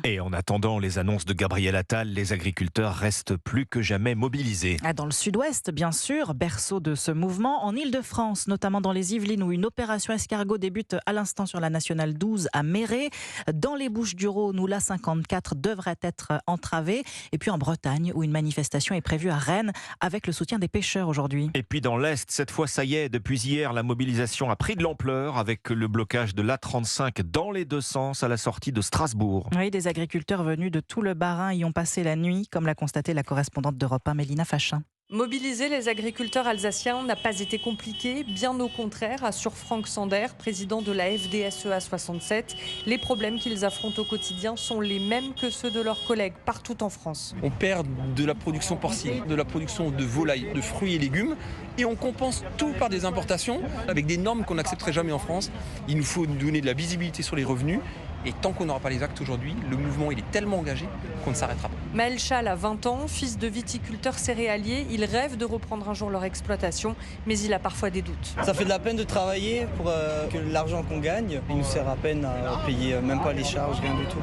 Et en attendant les annonces de Gabriel Attal, les agriculteurs restent plus que jamais mobilisés. Dans le sud-ouest, bien sûr, berceau de ce mouvement, en Île-de-France, notamment dans les Yvelines, où une opération escargot débute à l'instant sur la nationale 12 à Méret. Dans les Bouches-du-Rhône, où l'A54 devrait être entravée. Et puis en Bretagne, où une manifestation est prévue à Rennes, avec le soutien des pêcheurs aujourd'hui. Et puis dans l'Est, cette fois ça y est, depuis hier, la mobilisation a pris de l'ampleur avec le blocage de l'A35 dans les deux sens à la sortie de Strasbourg. Oui, des agriculteurs venus de tout le Bas-Rhin y ont passé la nuit, comme l'a constaté la correspondante d'Europe 1, Mélina Fachin. Mobiliser les agriculteurs alsaciens n'a pas été compliqué, bien au contraire, assure Franck Sander, président de la FDSEA 67. Les problèmes qu'ils affrontent au quotidien sont les mêmes que ceux de leurs collègues partout en France. On perd de la production porcine, de la production de volailles, de fruits et légumes, et on compense tout par des importations avec des normes qu'on n'accepterait jamais en France. Il nous faut donner de la visibilité sur les revenus. Et tant qu'on n'aura pas les actes aujourd'hui, le mouvement il est tellement engagé qu'on ne s'arrêtera pas. Maël Chal a 20 ans, fils de viticulteur céréalier. Il rêve de reprendre un jour leur exploitation, mais il a parfois des doutes. Ça fait de la peine de travailler pour que l'argent qu'on gagne, il nous sert à peine à payer même pas les charges, rien du tout.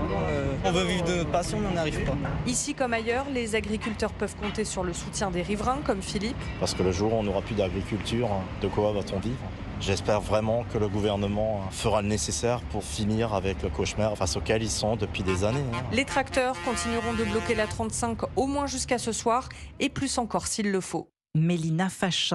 On veut vivre de notre passion, mais on n'arrive pas. Ici comme ailleurs, les agriculteurs peuvent compter sur le soutien des riverains comme Philippe. Parce que le jour où on n'aura plus d'agriculture, de quoi va-t-on vivre ? J'espère vraiment que le gouvernement fera le nécessaire pour finir avec le cauchemar face auquel ils sont depuis des années. Les tracteurs continueront de bloquer la 35 au moins jusqu'à ce soir et plus encore s'il le faut. Mélina Fachin.